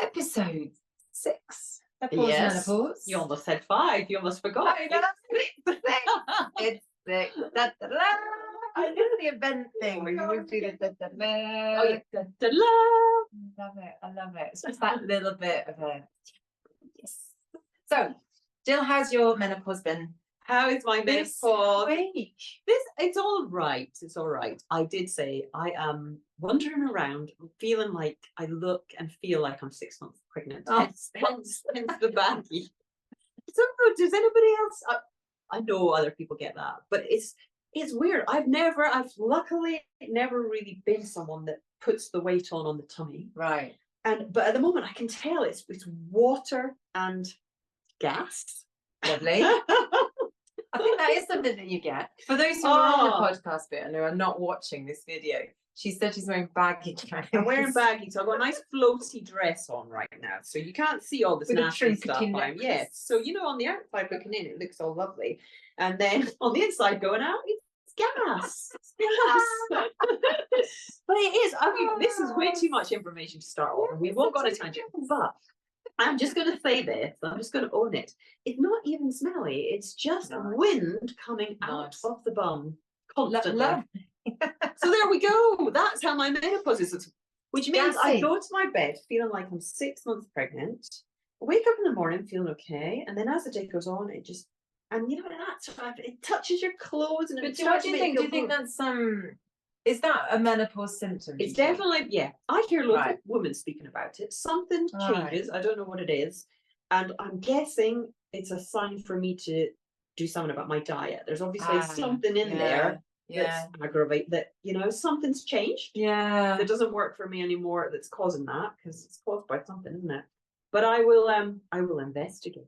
Episode 6 of Pause Yes. Menopause. You almost said 5. You almost forgot. I know. It's 6. Da, da, da. I know the event thing where you always do the da, da, da. Oh, yeah. Da, da, da. I love it. It's just that little bit of a yes. So, Jill, how's your menopause been? How is my This menopause? week? It's all right. It's all right. I did say I am wandering around feeling like I look and feel like I'm 6 months pregnant. Oh. Hence the baggy. I don't know, does anybody else? I know other people get that, but it's weird. I've luckily never really been someone that puts the weight on the tummy. Right. But at the moment I can tell it's water and gas. Lovely. I think that is something that you get. For those who are on the podcast bit and who are not watching this video, she said she's wearing baggy clothes. I'm wearing baggy, so I've got a nice floaty dress on right now. So you can't see all this nasty stuff. Yes. So, on the outside looking in, it looks all lovely. And then on the inside going out, it's gas. It's gas. But it is. I mean, this is way too much information to start off. And we won't go on a tangent. But I'm just going to say this. I'm just going to own it. It's not even smelly. It's just wind coming out of the bum constantly. So there we go. That's how my menopause is. Which means I go to my bed feeling like I'm 6 months pregnant. I wake up in the morning feeling okay. And then as the day goes on, it just, and it touches your clothes. And but what do you think? Do you think that's is that a menopause symptom? It's definitely, yeah. I hear lots of women speaking about it. Something changes. I don't know what it is. And I'm guessing it's a sign for me to do something about my diet. There's obviously something in there that's aggravate that, something's changed. Yeah. That doesn't work for me anymore that's causing that, because it's caused by something, isn't it? But I will investigate.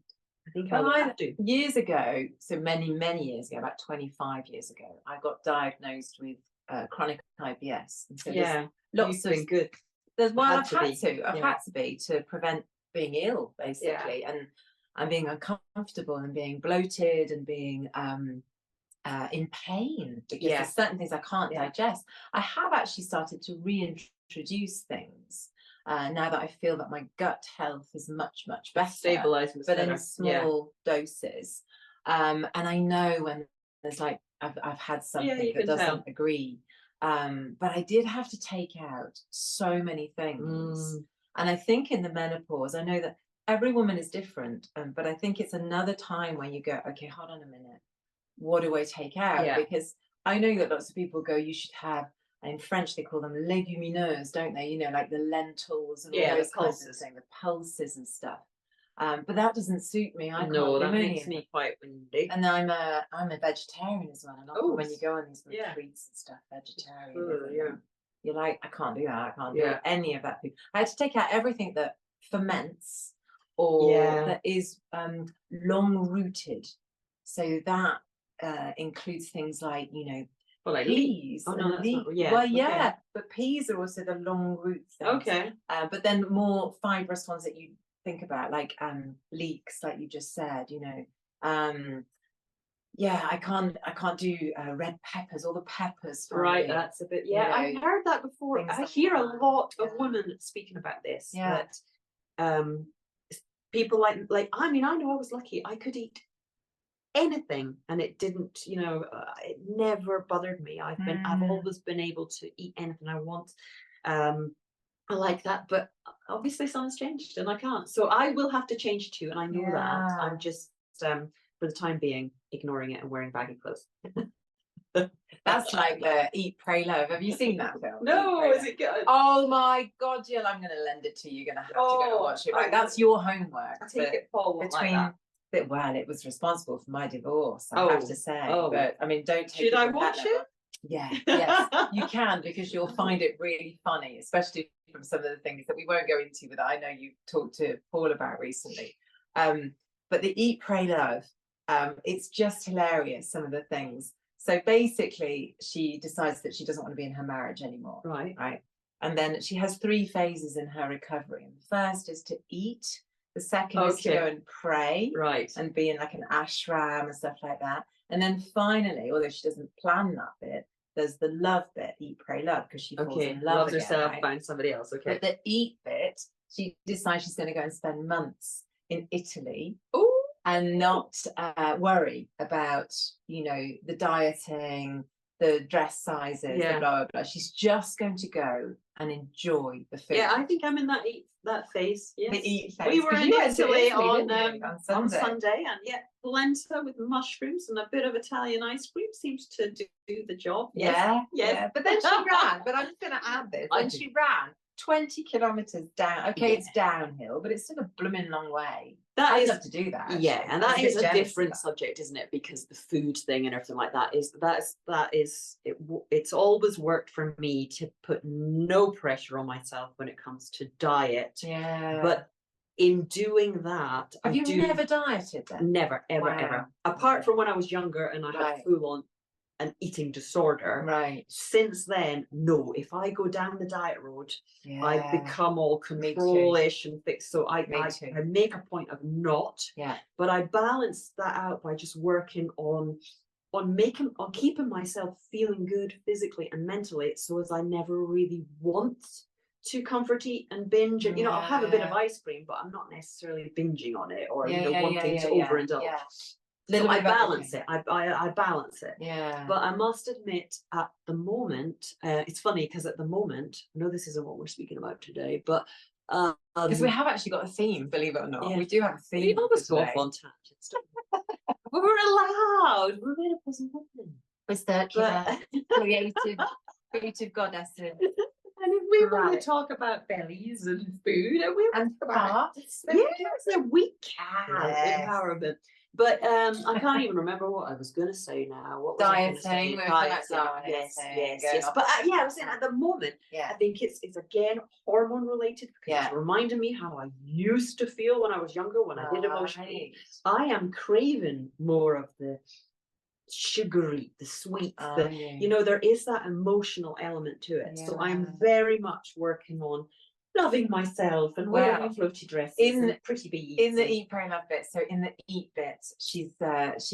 I think I have to. Years ago, so many, many years ago, about 25 years ago, I got diagnosed with chronic IBS. And so lots of good. I've had to be to prevent being ill, basically, and being uncomfortable and being bloated and being in pain because there's certain things I can't digest. I have actually started to reintroduce things now that I feel that my gut health is much, much better, stabilizing, but in small doses. And I know when there's like I've had something that doesn't agree. But I did have to take out so many things. And I think in the menopause, I know that every woman is different, but I think it's another time when you go, okay, hold on a minute. What do I take out? Because I know that lots of people go, you should have, in French, they call them légumineuses, don't they? Like the lentils and all those kinds of things, the pulses and stuff. But that doesn't suit me. That makes me quite windy. And I'm a vegetarian as well. And when you go on these retreats and stuff, vegetarian. You're like, I can't do that. I can't do any of that. I had to take out everything that ferments or that is long rooted. So that includes things like, like peas. But peas are also the long root things. But then more fibrous ones that you think about, like leeks, like you just said, I can't do red peppers, all the peppers. That's a bit. I've heard that before. I hear a lot of women speaking about this. That people like I mean, I know I was lucky. I could eat anything and it didn't, it never bothered me. I've always been able to eat anything I want. I like that, but obviously something's changed and I can't. So I will have to change too, and I know that. I'm just for the time being ignoring it and wearing baggy clothes. That's like the Eat, Pray, Love. Have you seen that film? No, is it good? Oh my God, Jill, I'm going to lend it to you. You're going to have to go and watch it. Right, that's your homework. I take it forward like that. Well, it was responsible for my divorce, I have to say. But I mean, don't take Should I watch it? Yeah, yes, you can, because you'll find it really funny, especially from some of the things that we won't go into, but I know you've talked to Paul about recently. But the Eat, Pray, Love, it's just hilarious, some of the things. So basically, she decides that she doesn't want to be in her marriage anymore. Right. And then she has 3 phases in her recovery. And the first is to eat. The second is to go and pray. And be in like an ashram and stuff like that. And then finally, although she doesn't plan that bit, there's the love bit, Eat, Pray, Love, because she falls in love loves again, herself, finds somebody else. But the eat bit she decides she's going to go and spend months in Italy. Oh, And not worry about, you know, the dieting, the dress sizes, the blah, blah, blah. She's just going to go and enjoy the food. Yeah, I think I'm in that phase. Yes. The eat phase. We were in Italy on Sunday. Sunday, and polenta with mushrooms and a bit of Italian ice cream seems to do the job. Yes. Yes. Yeah. But then she ran. But I'm just going to add this. And she ran 20 kilometers down. Okay, it's downhill, but it's still a blooming long way. I'd love to do that. Actually. Yeah, and that is a different subject, isn't it? Because the food thing and everything like that it's always worked for me to put no pressure on myself when it comes to diet. Yeah. But in doing that, have you never dieted then? Never, ever, ever. Apart from when I was younger and I had full on an eating disorder. Right. Since then, no. If I go down the diet road, I become all control-ish and fixed. So I make a point of not. Yeah. But I balance that out by just working on keeping myself feeling good physically and mentally, so as I never really want to comfort eat and binge. And I'll have a bit of ice cream, but I'm not necessarily binging on it or wanting to overindulge. Yeah. So I balance it. I balance it. Yeah. But I must admit, at the moment, it's funny because at the moment, I know this isn't what we're speaking about today, but because we have actually got a theme, believe it or not. We do have a theme. We always go off on tangents. But we're allowed. We're menopause women. We're circular, creative goddesses. And if we want to talk about bellies and food, and we want to talk about we can empowerment. But I can't even remember what I was going to say now. What was dieting? Yes. But I was saying at the moment, I think it's again hormone related, because it's reminding me how I used to feel when I was younger, when I did emotionally. I am craving more of the sugary, the sweet, there is that emotional element to it. So I'm very much working on loving myself and wearing floaty dresses and pretty beads. In the Eat, Pray, Love bit, so in the eat bit, she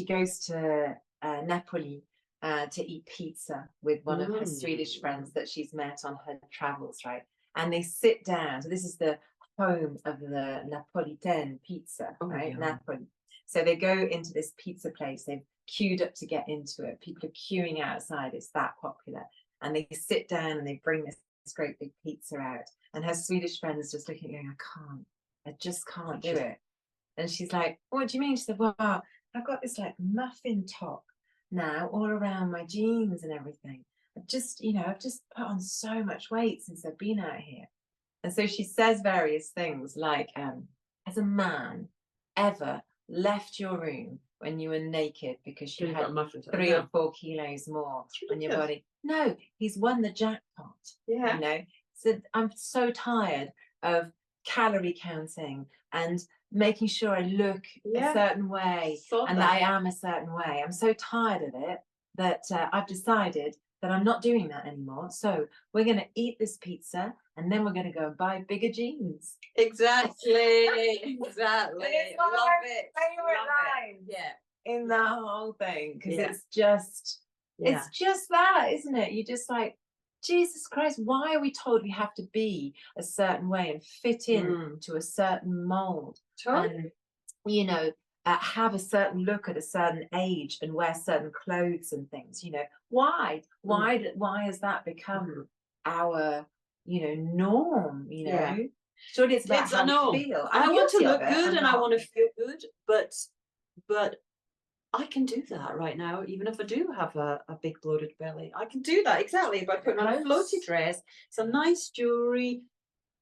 goes to Napoli to eat pizza with one of her Swedish friends that she's met on her travels, right? And they sit down. So this is the home of the Napolitan pizza, right? Napoli. So they go into this pizza place. They've queued up to get into it. People are queuing outside. It's that popular. And they sit down and they bring this great big pizza out. And her Swedish friend is just looking, going, I just can't do it. And she's like, what do you mean? She said, well, I've got this like muffin top now all around my jeans and everything. I've just put on so much weight since I've been out here. And so she says various things like, has a man ever left your room when you were naked because you had 3 or 4 kilos more on your body? No, he's won the jackpot. So I'm so tired of calorie counting and making sure I look a certain way and that I am a certain way. I'm so tired of it that I've decided that I'm not doing that anymore. So we're going to eat this pizza and then we're going to go and buy bigger jeans. Exactly. It's one of my favorite lines. In that whole thing, because it's just that, isn't it? You're just like, Jesus Christ, why are we told we have to be a certain way and fit in to a certain mold and have a certain look at a certain age and wear certain clothes and things? Why has that become our norm? Surely it's about how we feel. I want to look good and I want to feel good, but I can do that right now, even if I do have a big bloated belly. I can do that exactly by putting on a floaty dress, some nice jewelry.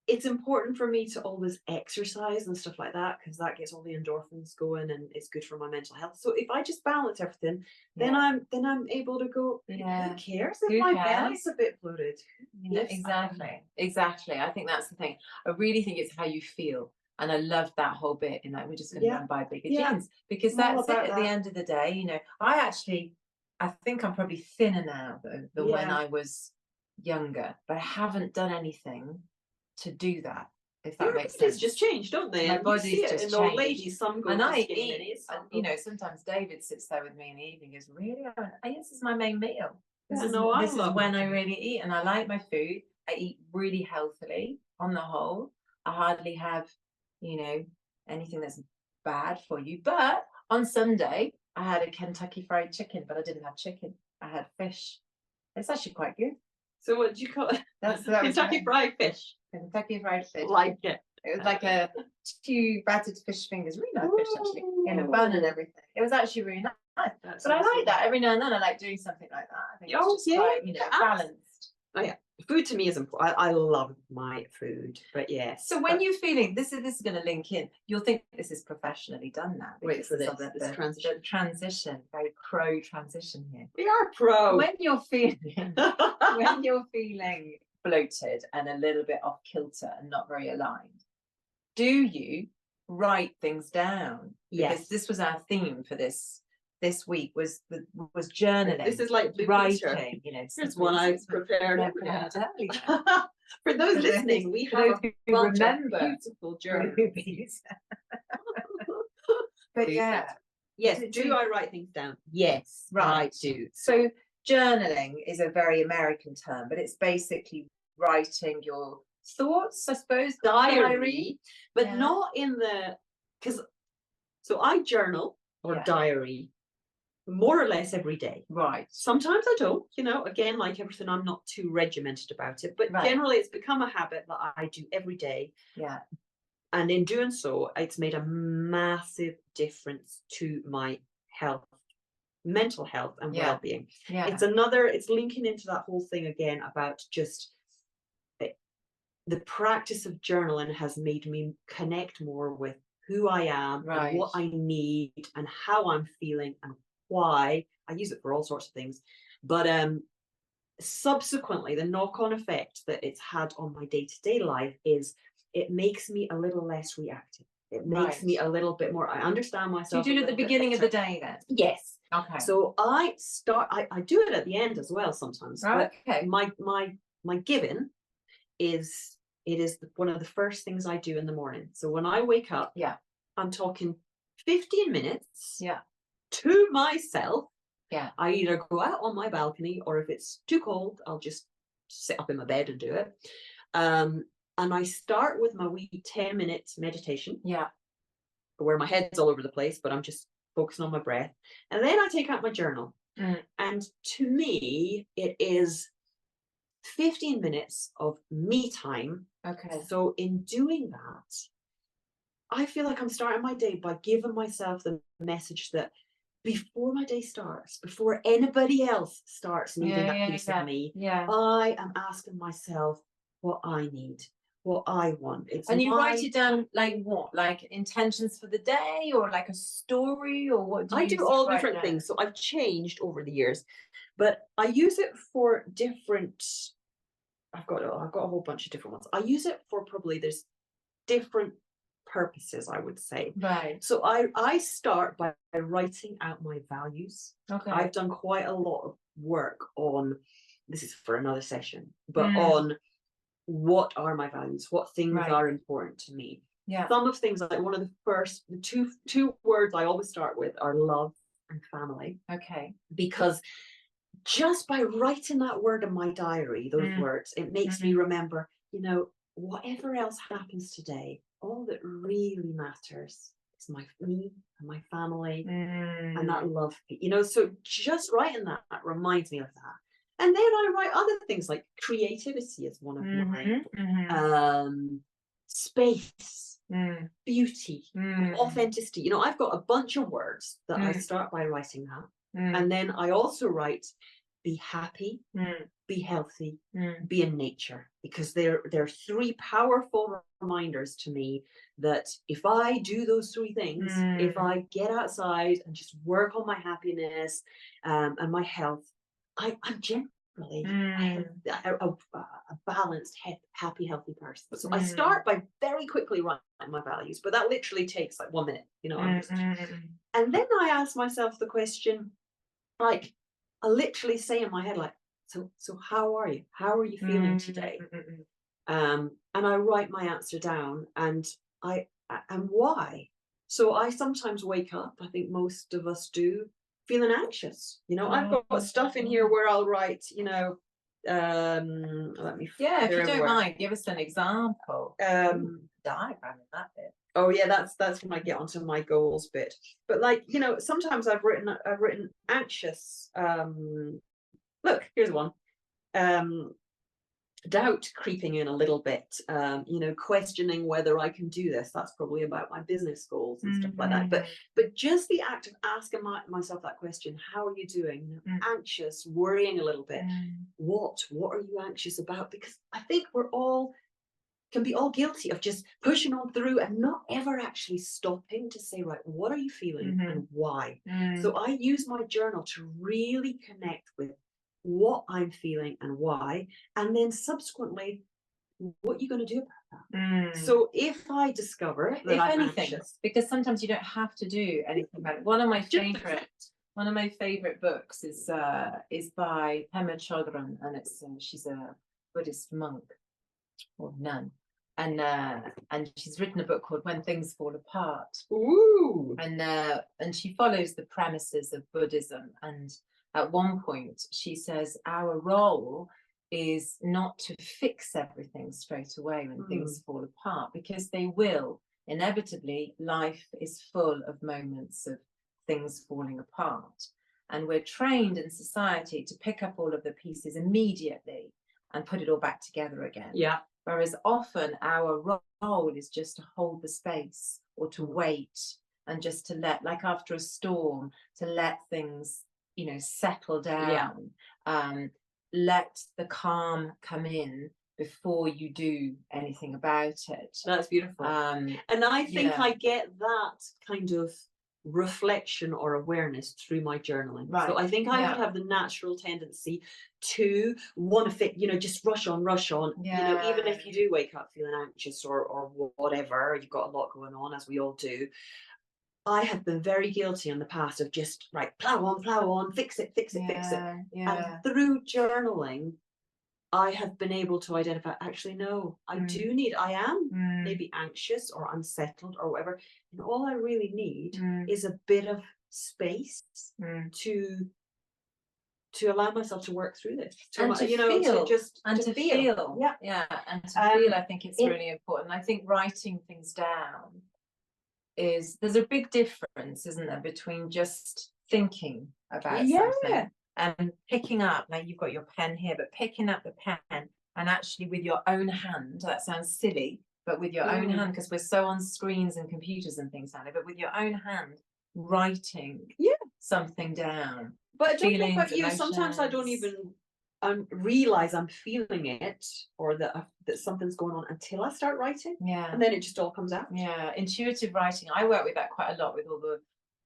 It's important for me to always exercise and stuff like that, because that gets all the endorphins going and it's good for my mental health. So if I just balance everything, then I'm able to go, who cares if my belly's a bit bloated? Exactly. I think that's the thing. I really think it's how you feel. And I love that whole bit in that we're just going to go and buy bigger jeans, because that's it at the end of the day. I think I'm probably thinner now than when I was younger, but I haven't done anything to do that, if that makes sense. Just changed, don't they? My body's just changed. Old ladies, some go and I eat, sometimes David sits there with me in the evening and goes, really? This is my main meal. This is when I really eat, and I like my food. I eat really healthily on the whole. I hardly have, you know, anything that's bad for you. But on Sunday, I had a Kentucky Fried Chicken, but I didn't have chicken. I had fish. It's actually quite good. So what do you call it? That Kentucky Fried Fish. Kentucky Fried Fish. Like it. It was like a 2 battered fish fingers, really nice fish actually, in a bun and everything. It was actually really nice. But I like that every now and then. I like doing something like that. I think it's just quite, you know, balanced. Oh yeah, food to me is important. I love my food, but yes. So when you're feeling this is going to link in, you'll think this is professionally done now. Wait for this transition. The transition, very pro transition here. We are pro. When you're feeling bloated and a little bit off kilter and not very aligned, do you write things down? Yes. Because this was our theme for this week was journaling. This is like writing, you know. Here's one I prepared. For those listening, we have a bunch of beautiful journals. But yeah. Yes, do I write things down? Yes, right. I do. So journaling is a very American term, but it's basically writing your thoughts, I suppose, diary, but not in the, because so I journal or diary more or less every day. Right. Sometimes I don't, you know, again, like everything, I'm not too regimented about it, but generally it's become a habit that I do every day. Yeah. And in doing so, it's made a massive difference to my health, mental health and well-being. Yeah. It's linking into that whole thing again about just the practice of journaling has made me connect more with who I am and what I need and how I'm feeling and why. I use it for all sorts of things, but subsequently the knock-on effect that it's had on my day-to-day life is it makes me a little less reactive. It makes me a little bit more, I understand myself. Do you do it at the beginning of the day then? Yes. Okay. So I do it at the end as well sometimes. But my giving is one of the first things I do in the morning. So when I wake up, I'm talking 15 minutes to myself. Yeah. I either go out on my balcony, or if it's too cold, I'll just sit up in my bed and do it. And I start with my wee 10 minutes meditation. Yeah. Where my head's all over the place, but I'm just focusing on my breath. And then I take out my journal. And to me, it is 15 minutes of me time. Okay. So in doing that, I feel like I'm starting my day by giving myself the message that before my day starts, before anybody else starts needing a piece of me, I am asking myself what I need, what I want. And you write it down like what? Like intentions for the day, or like a story, or what do you do all different things. So I've changed over the years, but I use it for different. I've got a whole bunch of different ones. I use it for there's different purposes, I would say. Right. So I start by writing out my values. Okay. I've done quite a lot of work on, this is for another session, but on what are my values, what things are important to me. Yeah. Some of things, like one of the two words I always start with are love and family. Okay. Because just by writing that word in my diary, those words, it makes me remember, you know, whatever else happens today, all that really matters is me and my family and that love, you know. So just writing that reminds me of that. And then I write other things like creativity is one of mine, space, beauty, authenticity. You know, I've got a bunch of words that I start by writing that. And then I also write be happy, be healthy, be in nature, because they're three powerful reminders to me that if I do those three things, if I get outside and just work on my happiness and my health, I'm generally a balanced, happy, healthy person. So I start by very quickly writing my values, but that literally takes like 1 minute, you know. And then I ask myself the question, like, I literally say in my head, like, so how are you? How are you feeling today? And I write my answer down, and why. So I sometimes wake up, I think most of us do, feeling anxious. You know, I've got stuff in here where I'll write, you know, Let me. Yeah, if you don't where- mind, give us an example. Diagram in that bit. Oh yeah, that's when I get onto my goals bit. But like, you know, sometimes I've written anxious. Look, here's one. Doubt creeping in a little bit, you know, questioning whether I can do this. That's probably about my business goals and stuff like that. But just the act of asking myself that question, how are you doing? Anxious, worrying a little bit. What are you anxious about? Because I think can be all guilty of just pushing on through and not ever actually stopping to say, right, what are you feeling and why? So I use my journal to really connect with what I'm feeling and why, and then subsequently, what are you going to do about that? So if I discover that I'm anxious, because sometimes you don't have to do anything about it. One of my favorite books is by Pema Chodron, and it's she's a Buddhist monk or nun, and she's written a book called When Things Fall Apart. Ooh. And she follows the premises of Buddhism, and at one point she says our role is not to fix everything straight away when things fall apart, because they will inevitably. Life is full of moments of things falling apart, and we're trained in society to pick up all of the pieces immediately and put it all back together again. Yeah. Whereas often our role is just to hold the space, or to wait, and just to let, like after a storm, to let things, you know, settle down. Let the calm come in before you do anything about it. That's beautiful. And I think I get that kind of reflection or awareness through my journaling. Right. So I think I would have the natural tendency to want to fit, you know, just rush on. You know, even if you do wake up feeling anxious or whatever, you've got a lot going on, as we all do. I have been very guilty in the past of just plow on, fix it. Yeah. And through journaling, I have been able to identify, actually, no, I am maybe anxious or unsettled or whatever. And all I really need is a bit of space to allow myself to work through this. To feel. Yeah. And to feel, I think it's really important. I think writing things down there's a big difference, isn't there, between just thinking about something and picking up, like you've got your pen here, but picking up the pen and actually with your own hand. That sounds silly, but with your own hand, because we're so on screens and computers and things like that, but with your own hand writing something down. But I don't know about you, sometimes I don't even realize I'm feeling it, or that something's going on, until I start writing. And then it just all comes out. Intuitive writing, I work with that quite a lot with all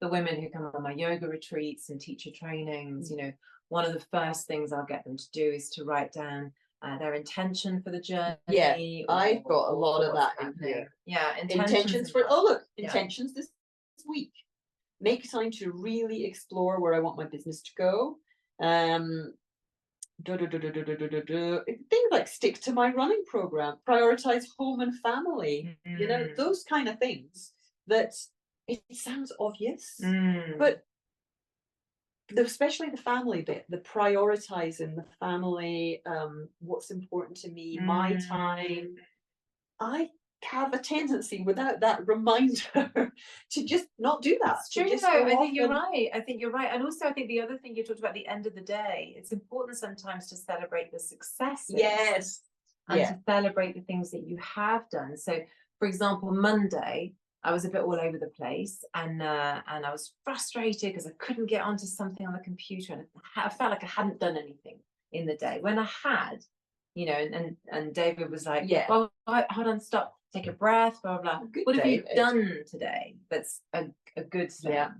the women who come on my yoga retreats and teacher trainings. You know, one of the first things I'll get them to do is to write down their intention for the journey. I've got a lot of that in here. Intentions for intentions this week. Make time to really explore where I want my business to go. Things like stick to my running program, prioritize home and family, you know, those kind of things that it sounds obvious, but especially the family bit, the prioritizing the family, what's important to me, my time. I have a tendency, without that reminder, to just not do that. It's true. I think you're right. And also, I think the other thing you talked about, the end of the day, it's important sometimes to celebrate the successes. And to celebrate the things that you have done. So, for example, Monday, I was a bit all over the place, and I was frustrated because I couldn't get onto something on the computer, and I felt like I hadn't done anything in the day. When I had, you know, and David was like, well, hold on, stop. Take a breath, blah, blah, blah. What have you done today that's a good thing? I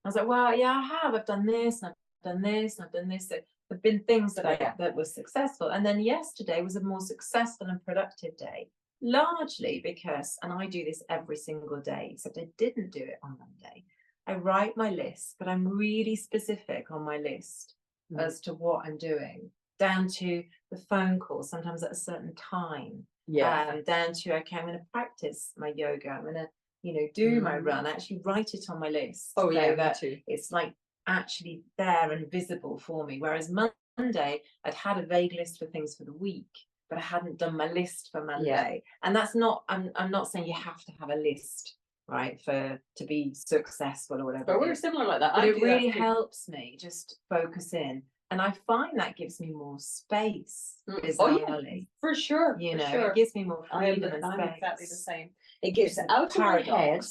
was like, well, I have. I've done this, and I've done this, and I've done this. So there've been things that that were successful. And then yesterday was a more successful and productive day, largely because, and I do this every single day, except I didn't do it on Monday. I write my list, but I'm really specific on my list as to what I'm doing, down to the phone call, sometimes at a certain time. Down to, okay, I'm going to practice my yoga, I'm going to, you know, do my run, actually write it on my list. Me too. It's like actually there and visible for me. Whereas Monday, I'd had a vague list for things for the week, but I hadn't done my list for Monday. And that's not, I'm not saying you have to have a list, right, to be successful or whatever. But we're similar like that. But it really helps me just focus in. And I find that gives me more space, bizarrely. For sure. You know, sure. It gives me more freedom and I'm space. exactly the same. It gets it out of my head,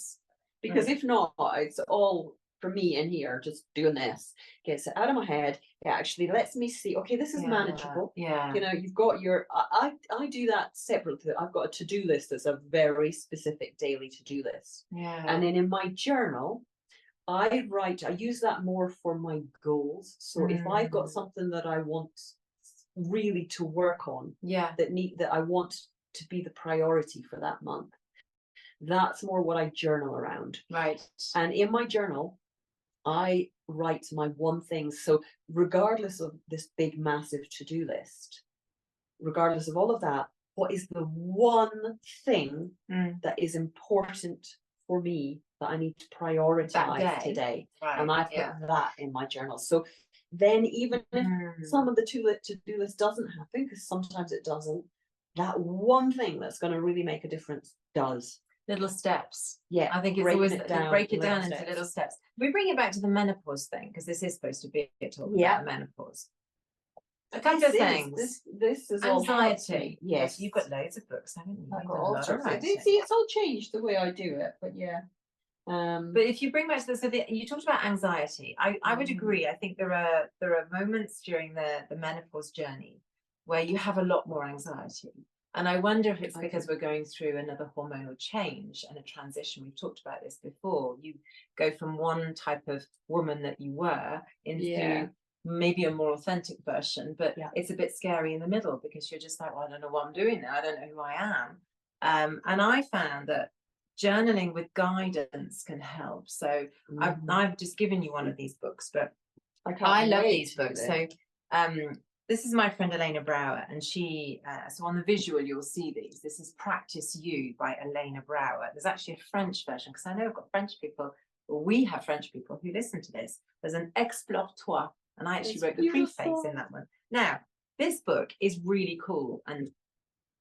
because if not, it's all for me in here, just doing this. Gets it out of my head. It actually lets me see, okay, this is manageable. Yeah. You know, you've got your, I do that separately. I've got a to-do list that's a very specific daily to-do list. Yeah. And then in my journal, I use that more for my goals. So if I've got something that I want really to work on, that I want to be the priority for that month, that's more what I journal around. Right. And in my journal, I write my one thing. So regardless of this big, massive to-do list, regardless of all of that, what is the one thing that is important for me that I need to prioritize today? Right. And I put that in my journal. So then even if some of the to-do list doesn't happen, because sometimes it doesn't, that one thing that's going to really make a difference does. Little steps. Yeah. I think it's always break it down into little steps. We bring it back to the menopause thing, because this is supposed to be a talk about menopause. A couple of things. This is anxiety. Yes. You've got loads of books, haven't you? I've got all sorts. See, it's all changed the way I do it, but yeah. But if you bring back to you talked about anxiety. I would agree. I think there are moments during the menopause journey where you have a lot more anxiety. And I wonder if it's because we're going through another hormonal change and a transition. We've talked about this before. You go from one type of woman that you were into maybe a more authentic version, but it's a bit scary in the middle, because you're just like, well, I don't know what I'm doing now. I don't know who I am. And I found that journaling with guidance can help. So I've just given you one of these books, but I love these books. So this is my friend Elena Brower, and she, so on the visual, you'll see these. This is Practice You by Elena Brower. There's actually a French version, because I know I've got French people, or we have French people who listen to this. There's an Explore-toi, and I actually wrote the preface in that one. Now, this book is really cool, and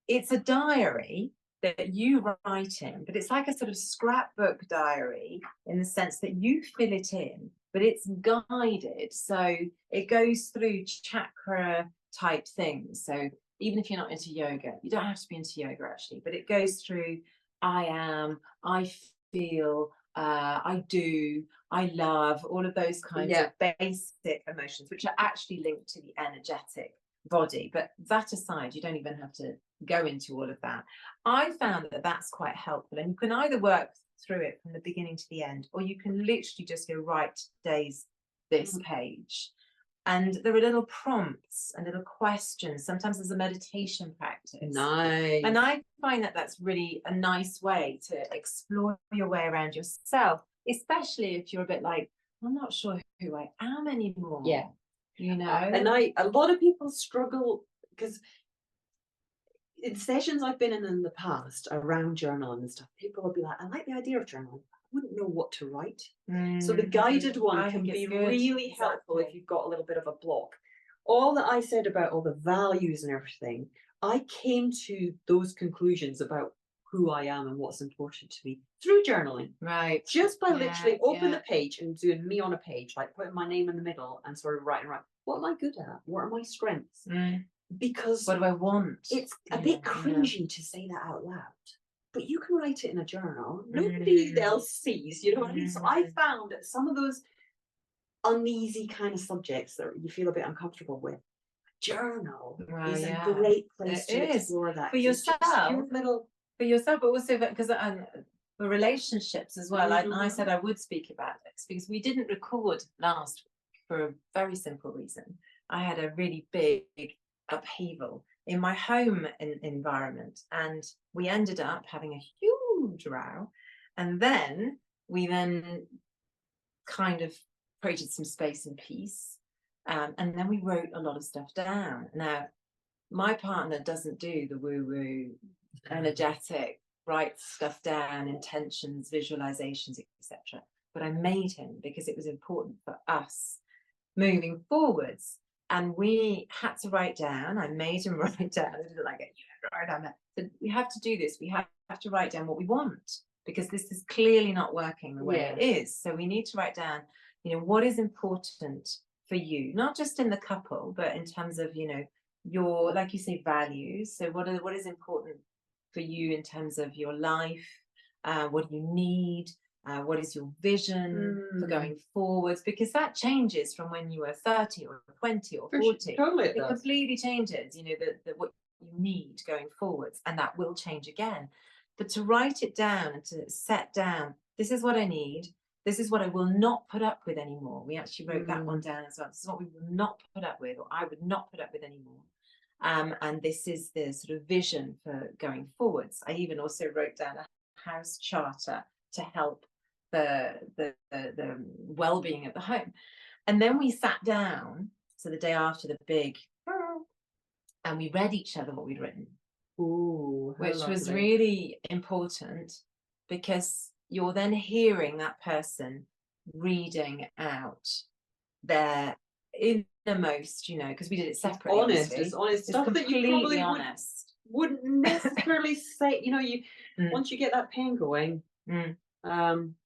it's a diary that you write in, but it's like a sort of scrapbook diary in the sense that you fill it in, but it's guided. So it goes through chakra type things. So even if you're not into yoga, you don't have to be into yoga actually, but it goes through I am, I feel, I do, I love, all of those kinds of basic emotions, which are actually linked to the energetic body. But that aside, you don't even have to go into all of that. I found that that's quite helpful, and you can either work through it from the beginning to the end, or you can literally just go right today's this page, and there are little prompts and little questions. Sometimes there's a meditation practice. Nice. And I find that that's really a nice way to explore your way around yourself, especially if you're a bit like, I'm not sure who I am anymore. Yeah. You know, and a lot of people struggle, because in sessions I've been in the past around journaling and stuff, people will be like, I like the idea of journaling, I wouldn't know what to write. So the guided one can be really helpful if you've got a little bit of a block. All that I said about all the values and everything, I came to those conclusions about who I am and what's important to me through journaling. Right. Just by literally open the page and doing me on a page, like putting my name in the middle and sort of writing, what am I good at? What are my strengths? Because what do I want? It's a bit cringy to say that out loud, but you can write it in a journal. Nobody else sees, you know what I mean? So I found that some of those uneasy kind of subjects that you feel a bit uncomfortable with, journal is a great place to explore that. For yourself, for yourself, but also because for relationships as well. I said I would speak about this because we didn't record last week for a very simple reason. I had a really big upheaval in my home environment, and we ended up having a huge row, and then we kind of created some space and peace, and then we wrote a lot of stuff down. Now my partner doesn't do the woo-woo energetic write stuff down, intentions, visualizations, etc., but I made him because it was important for us moving forwards. And we had to write down, I made him write down, I didn't like it, you have to write down that. So we have to do this, we have to write down what we want, because this is clearly not working the way it is. So we need to write down, what is important for you, not just in the couple, but in terms of, your, like you say, values. So what is important for you in terms of your life? What do you need? What is your vision for going forwards? Because that changes from when you were 30 or 20 or 40. Totally, it completely changes, what you need going forwards, and that will change again. But to write it down and to set down, this is what I need, this is what I will not put up with anymore. We actually wrote that one down as well. This is what we will not put up with, or I would not put up with anymore. And this is the sort of vision for going forwards. I even also wrote down a house charter to help the well-being of the home. And then we sat down, so the day after the big, and we read each other what we'd written. Ooh, which was really important, because you're then hearing that person reading out their innermost, because we did it separately. It's honest stuff that you probably wouldn't necessarily say, once you get that pen going,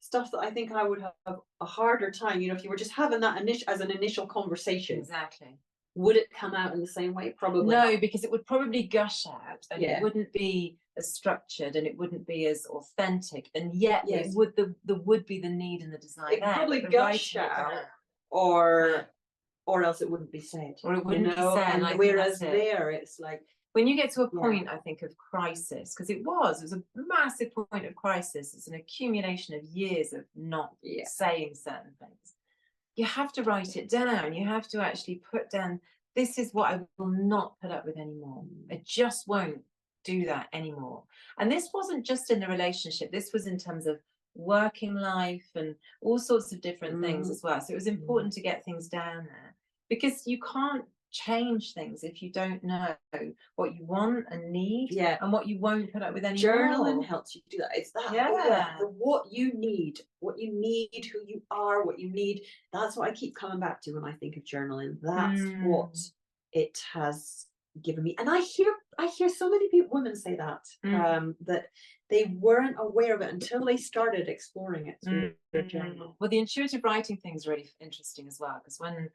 stuff that I think I would have a harder time, if you were just having that initial conversation. Exactly. Would it come out in the same way? Probably no, not. Because it would probably gush out, and it wouldn't be as structured, and it wouldn't be as authentic, and yet it would there would be the need and the desire. It probably gush out, or else it wouldn't be said. Or it wouldn't be said. And whereas there, it's like, when you get to a point, I think, of crisis, because it was a massive point of crisis. It's an accumulation of years of not saying certain things. You have to write it down. You have to actually put down, this is what I will not put up with anymore. I just won't do that anymore. And this wasn't just in the relationship. This was in terms of working life and all sorts of different things as well. So it was important to get things down there, because you can't change things if you don't know what you want and need, and what you won't put up with anymore. Journaling helps you do that. It's that what you need, who you are, what you need. That's what I keep coming back to when I think of journaling. That's what it has given me. And I hear so many women say that that they weren't aware of it until they started exploring it through their journal. Well, the intuitive writing thing is really interesting as well, because when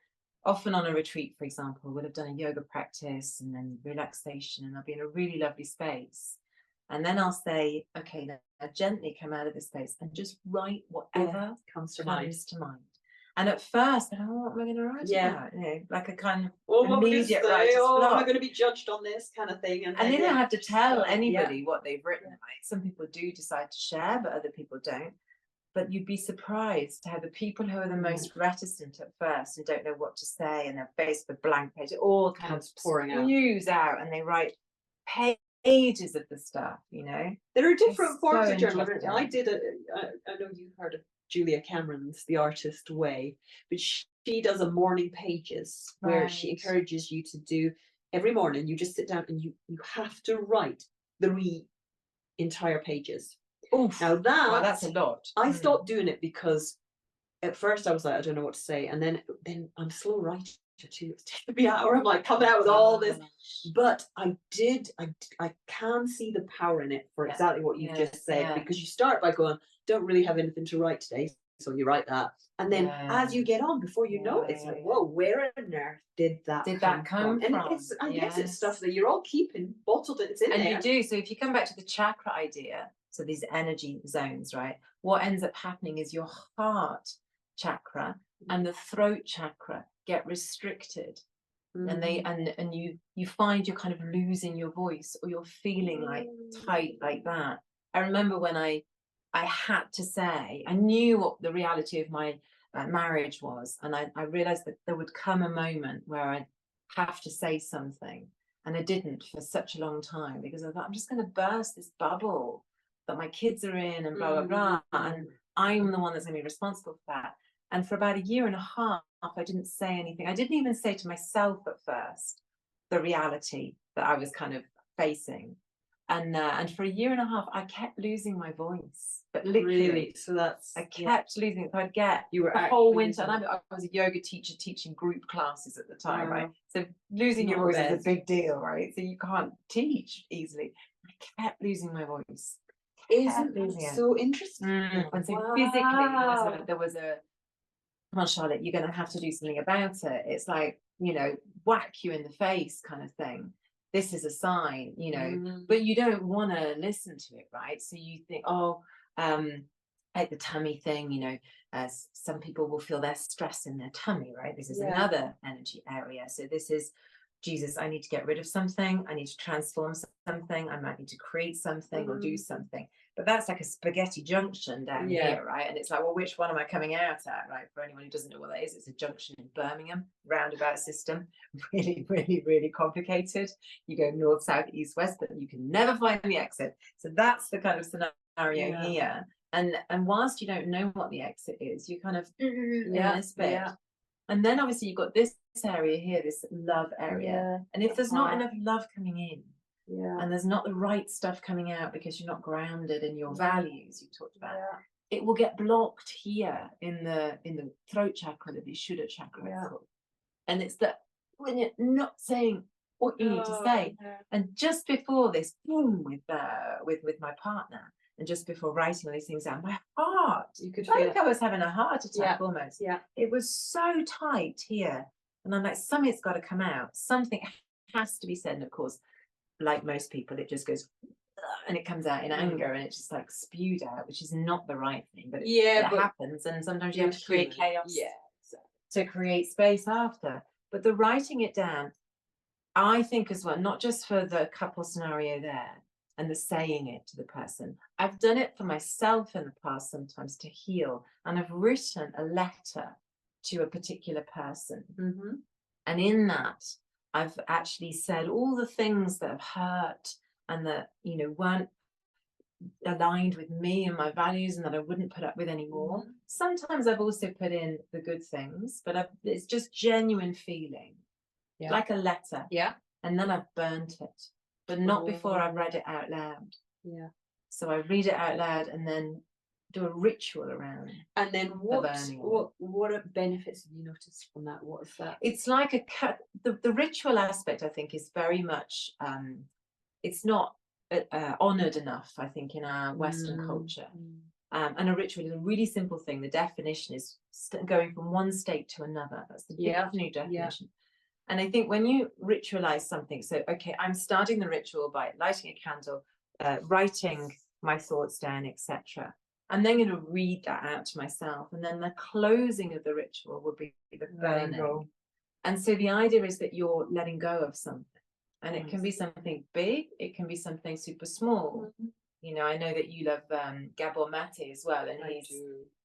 often on a retreat, for example, we'll have done a yoga practice and then relaxation, and I'll be in a really lovely space. And then I'll say, okay, now gently come out of this space and just write whatever comes to mind. And at first, what am I going to write about? Like a kind of immediate writer's block. Am I going to be judged on this kind of thing? And they don't have to tell anybody what they've written. Right? Some people do decide to share, but other people don't. But you'd be surprised to have the people who are the most reticent at first and don't know what to say, and they're faced with blank pages, all kind of pouring out, and they write pages of the stuff, There are different forms of journaling. I know you've heard of Julia Cameron's The Artist Way, but she does a morning pages where she encourages you to do, every morning you just sit down and you have to write 3 entire pages. Oof. Now that's a lot. I stopped doing it because at first I was like, I don't know what to say, and then I'm a slow writer too. It's taken me an hour. I'm like coming out with all this, but I can see the power in it for exactly what you just said, because you start by going, don't really have anything to write today, so you write that, and then as you get on, before you know it, it's like, whoa, where on earth did that come from? And I guess it's stuff that you're all keeping bottled. It's in there. And you do. So if you come back to the chakra idea, so these energy zones, right? What ends up happening is your heart chakra and the throat chakra get restricted, and you find you're kind of losing your voice, or you're feeling like tight like that. I remember when I had to say, I knew what the reality of my marriage was, and I realized that there would come a moment where I'd have to say something, and I didn't for such a long time, because I thought, I'm just going to burst this bubble that my kids are in, and blah, blah, blah. And I'm the one that's going to be responsible for that. And for about 1.5 years, I didn't say anything. I didn't even say to myself at first the reality that I was kind of facing. And for a year and a half, I kept losing my voice, but literally, Really? So that's, I kept losing it. So I'd get you were the whole actually winter, and losing I was a yoga teacher teaching group classes at the time, right? Wow. So losing your Not voice is a best. big deal, right? So you can't teach easily. I kept losing my voice. Isn't that so interesting? And so physically, there was a come on, Charlotte, you're going to have to do something about it. It's like, you know, whack you in the face kind of thing. This is a sign, you know, but you don't want to listen to it, right? So you think, oh, like the tummy thing, you know, as some people will feel their stress in their tummy, right? This is another energy area. So this is, Jesus, I need to get rid of something. I need to transform something. I might need to create something or do something. But that's like a spaghetti junction down here, right? And it's like, well, which one am I coming out at, right? For anyone who doesn't know what that is, it's a junction in Birmingham, roundabout system. Really, really, really complicated. You go north, south, east, west, but you can never find the exit. So that's the kind of scenario here. And whilst you don't know what the exit is, you kind of in this bit. And then obviously you've got this area here, this love area. And if there's not enough love coming in, and there's not the right stuff coming out because you're not grounded in your values you talked about, it will get blocked here in the throat chakra, the Vishuddha chakra. And it's that when you're not saying what you need to say. And just before this, boom, with my partner, and just before writing all these things down, my heart, you could feel like I was having a heart attack almost. It was so tight here. And I'm like, something's got to come out. Something has to be said. And of course, like most people, it just goes and it comes out in anger, and it's just like spewed out, which is not the right thing, but it happens. And sometimes you have to create chaos to create space after. But the writing it down, I think as well, not just for the couple scenario there and the saying it to the person. I've done it for myself in the past sometimes to heal, and I've written a letter to a particular person. And in that, I've actually said all the things that have hurt and that, you know, weren't aligned with me and my values and that I wouldn't put up with anymore. Sometimes I've also put in the good things, but it's just genuine feeling, like a letter. And then I've burnt it, but not before I've read it out loud. So I read it out loud and then do a ritual around. And then what benefits have you noticed from that? What is that? It's like the ritual aspect, I think, is very much it's not honored enough, I think, in our Western culture. And a ritual is a really simple thing. The definition is going from one state to another. That's the new definition. And I think when you ritualize something, so okay, I'm starting the ritual by lighting a candle, writing my thoughts down, etc. I'm then going to read that out to myself, and then the closing of the ritual will be the burning. And so the idea is that you're letting go of something, and it can be something big, it can be something super small. You know, I know that you love Gabor Mate as well, and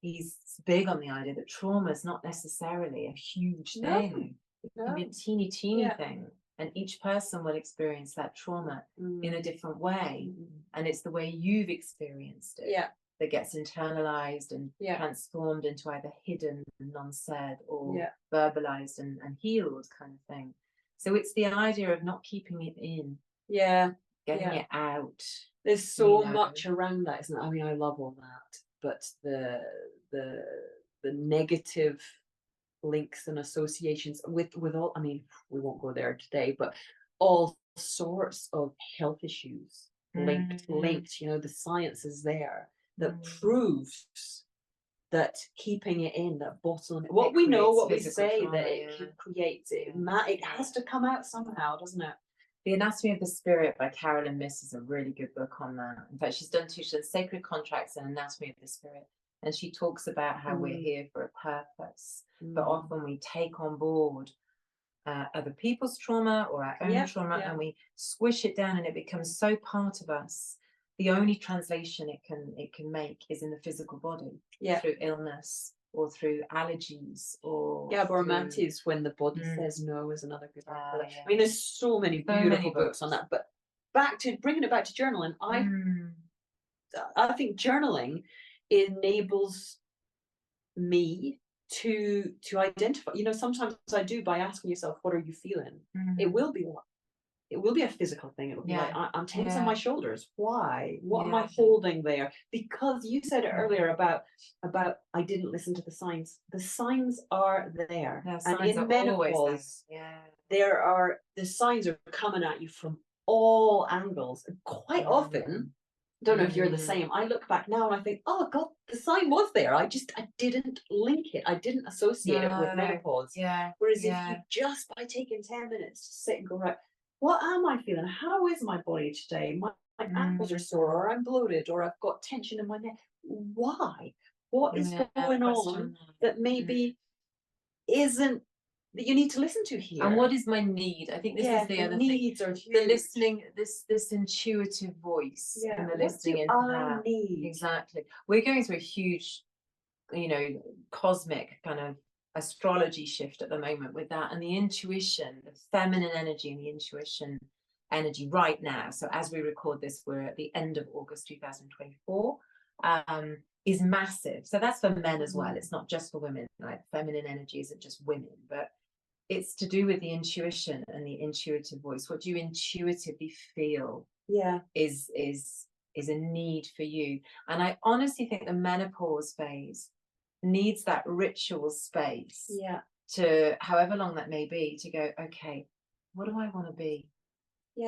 he's big on the idea that trauma is not necessarily a huge thing. It can be a teeny thing, and each person will experience that trauma in a different way, and it's the way you've experienced it that gets internalized and transformed into either hidden and non-said or verbalized and healed kind of thing. So it's the idea of not keeping it in, getting it out. There's so much around that, isn't it? I mean, I love all that, but the negative links and associations with all, I mean, we won't go there today, but all sorts of health issues linked, you know, the science is there that proves that keeping it in, that bottling, what we know, what we say, that it creates it, it has to come out somehow, doesn't it? The Anatomy of the Spirit by Carolyn Myss is a really good book on that. In fact, she's done Sacred Contracts and Anatomy of the Spirit. And she talks about how we're here for a purpose, but often we take on board other people's trauma or our own trauma, and we squish it down, and it becomes so part of us. The only translation it can make is in the physical body, through illness or through allergies or Gabor Mate is When the Body Says No is another good one. I mean, there's so many beautiful books on that. But bringing it back to journaling, I think journaling enables me to identify, you know, sometimes I do by asking yourself, what are you feeling? It will be one. it will be a physical thing. It'll be like, I'm tensing my shoulders. Why? What am I holding there? Because you said it earlier about I didn't listen to the signs. The signs are there. And in menopause, the signs are coming at you from all angles. And quite often, don't know if you're the same. I look back now and I think, oh God, the sign was there. I didn't link it. I didn't associate it with menopause. Whereas if you just by taking 10 minutes to sit and go, right, what am I feeling? How is my body today? My ankles are sore, or I'm bloated, or I've got tension in my neck. Why? What is going on that maybe isn't that you need to listen to here? And what is my need? I think this is the other thing. The listening, this intuitive voice, and the listening in her. Exactly. We're going through a huge, cosmic kind of astrology shift at the moment with that, and the intuition, the feminine energy and the intuition energy right now. So as we record this, we're at the end of August 2024. Is massive. So that's for men as well. It's not just for women. Like feminine energy isn't just women, but it's to do with the intuition and the intuitive voice. What do you intuitively feel is a need for you? And I honestly think the menopause phase needs that ritual space to, however long that may be, to go, okay, what do I want to be?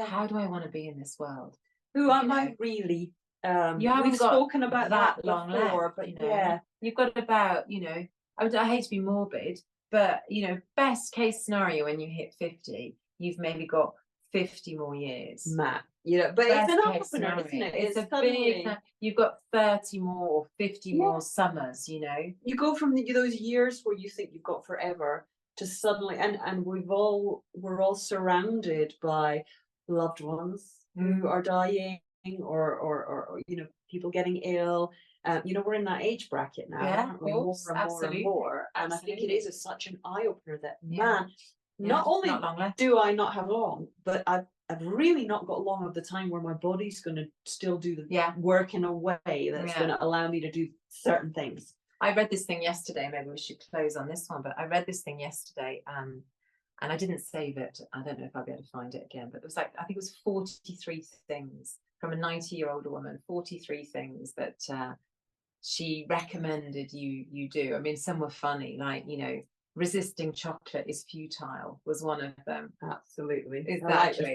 How do I want to be in this world? Who am I really? You haven't spoken about that long before, but you've got about, I hate to be morbid, but best case scenario, when you hit 50, you've maybe got 50 more years. But it's an opener, isn't it? It's a big, you've got 30 more or 50 more summers, You go from those years where you think you've got forever to suddenly, and we're all surrounded by loved ones who are dying, or people getting ill. We're in that age bracket now, aren't we? More and more. And I think it is such an eye-opener that not only do I not have long, but I've really not got long of the time where my body's going to still do the work in a way that's going to allow me to do certain things. I read this thing yesterday. Maybe we should close on this one, but I read this thing yesterday, and I didn't save it. I don't know if I'll be able to find it again, but it was I think it was 43 things from a 90-year-old woman, 43 things that she recommended you do. I mean, some were funny, like, resisting chocolate is futile was one of them. Absolutely. Exactly.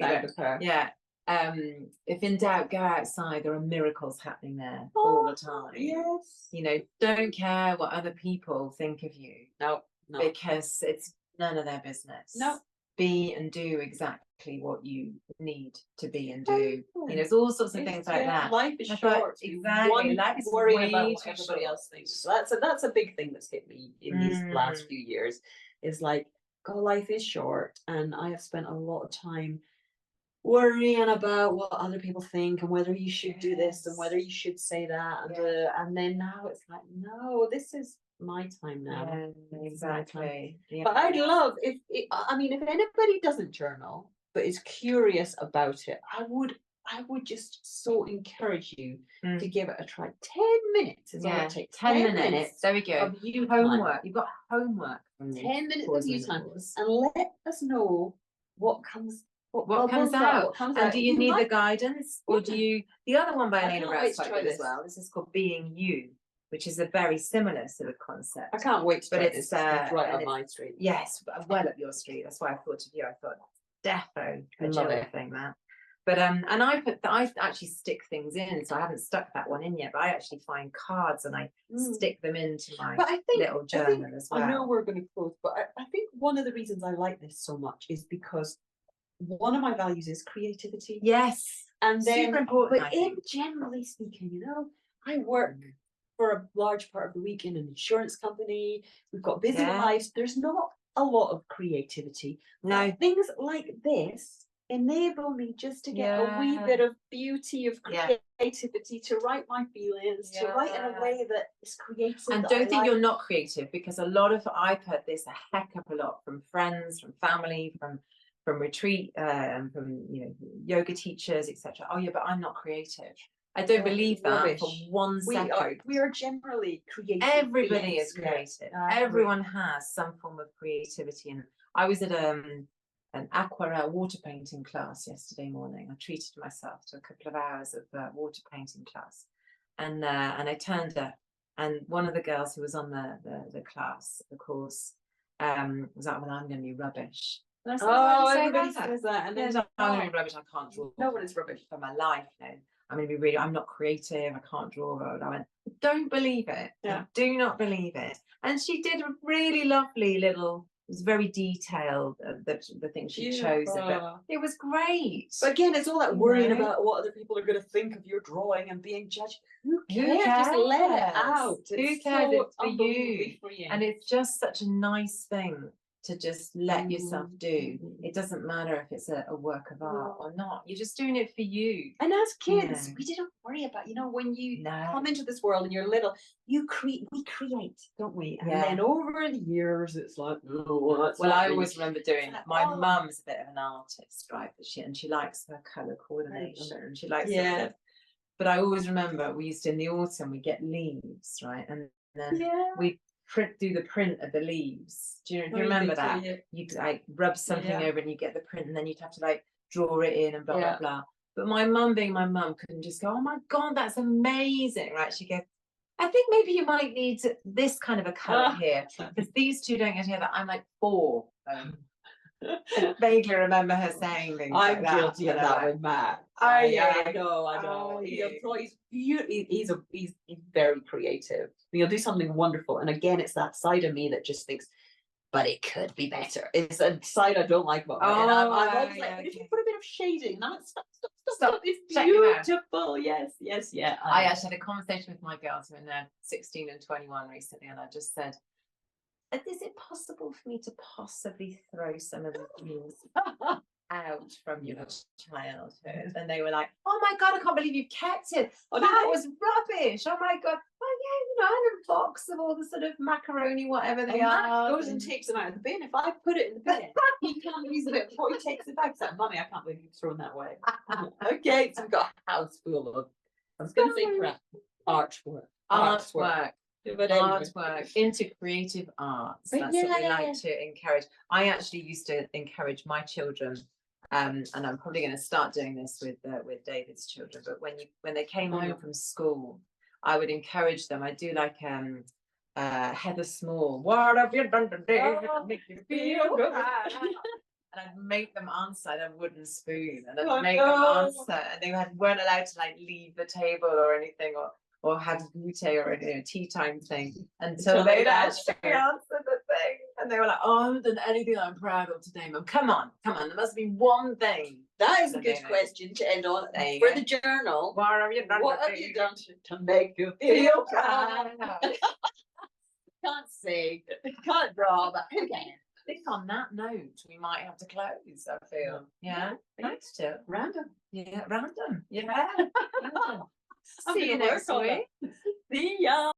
If in doubt, go outside. There are miracles happening there all the time. Yes. Don't care what other people think of you. No. Because it's none of their business. No. Be and do exactly what you need to be and do. There's all sorts of things like that. Life is short. Exactly. Life is worrying about what everybody else thinks. So that's a big thing that's hit me in these last few years. Is like, God, life is short, and I have spent a lot of time worrying about what other people think and whether you should do this and whether you should say that, and then now it's like, no, this is my time now. Exactly. But I'd love if anybody doesn't journal but is curious about it, I would just so encourage you to give it a try. 10 minutes is all it takes. 10 minutes. There we go. Of you homework. Time. You've got homework. 10 minutes of you time, and let us know what comes. What comes out? And do you need the guidance, or do you? The other one by Elena Rouse quite good as well. This is called Being You, which is a very similar sort of concept. I can't wait to try it's right on my street. Yes, well up your street. That's why I thought of you. I thought defo a Jill thing that. But and I actually stick things in, so I haven't stuck that one in yet. But I actually find cards and I stick them into my little journal as well. I know we're going to close, but I think one of the reasons I like this so much is because one of my values is creativity. Yes, and then super important. But generally speaking, I work for a large part of the week in an insurance company. We've got busy lives. There's not a lot of creativity. No, things like this enable me just to get a wee bit of beauty of creativity to write my feelings, to write in a way that is creative. And don't think you're not creative, because a lot of I've heard this a heck of a lot from friends, from family, from retreat, and from yoga teachers, etc. Oh yeah, but I'm not creative. I don't believe that for 1 second. We are generally creative. Everybody is creative. Everyone has some form of creativity. And I was at an aquarelle water painting class yesterday morning. I treated myself to a couple of hours of water painting class, and I turned up, and one of the girls who was on the class, the course, was like, well, I'm going to be rubbish. And I said, everybody says that. And then I'm going to be rubbish. I can't draw. No one is rubbish for my life. No, I'm going to be really, I'm not creative. I can't draw. And I went, don't believe it. Yeah. Do not believe it. And she did a really lovely little, it was very detailed, the thing she chose. But it was great. But again, it's all that worrying about what other people are going to think of your drawing and being judged. Who cares? Just let it out. Who cares? It's for you. And it's just such a nice thing to just let yourself do. It doesn't matter if it's a work of art or not. You're just doing it for you. And as kids, we didn't worry about, when you come into this world and you're little, we create, don't we? And then over the years, it's like, I always remember doing that. My mum's a bit of an artist, right? And she likes her colour coordination, and she likes but I always remember we used to, in the autumn, we get leaves, right? And then we do the print of the leaves. Do you remember that? You'd like rub something over and you get the print, and then you'd have to like draw it in and blah blah blah. But my mum, being my mum, couldn't just go, oh my god, that's amazing, right? She goes, I think maybe you might need this kind of a colour here, because these two don't go together. I'm like 4. I vaguely remember her saying things I'm like guilty of that with Matt. I know. He's very creative. He'll do something wonderful, and again, it's that side of me that just thinks, but it could be better. It's a side I don't like about me. And I'm always like, but if you put a bit of shading, stop. It's beautiful. Yes. I actually had a conversation with my girls who are now 16 and 21 recently, and I just said, is it possible for me to possibly throw some of the things out from your childhood? And they were like, oh my god, I can't believe you kept it. That was rubbish. Oh my god. I had a box of all the sort of macaroni, whatever they are. Matt goes and takes them out of the bin. If I put it in the bin, he can't use it before he takes it back. He's like, Mummy, I can't believe you've thrown that away. Okay, so we've got a house full of, I was going to say crap, artwork. Artwork into creative arts. That's what we like to encourage. I actually used to encourage my children, and I'm probably going to start doing this with David's children. But when they came home from school, I would encourage them. I do like Heather Small. What have you done today to make you feel good? And I'd make them answer. I'd have a wooden spoon, and I'd make them answer, and they weren't allowed to like leave the table or anything, or have goûter or a tea time thing until they'd actually answer the thing. And they were like, oh, I haven't done anything I'm proud of today, Mum. Come on. There must be one thing. That is a good question to end on. For the journal, what have you done to make you feel proud? Can't sing, can't draw, but who can? I think on that note, we might have to close, I feel. Yeah. Thanks, Jill. Random. Yeah, random. Yeah. Random. See you next week. See ya.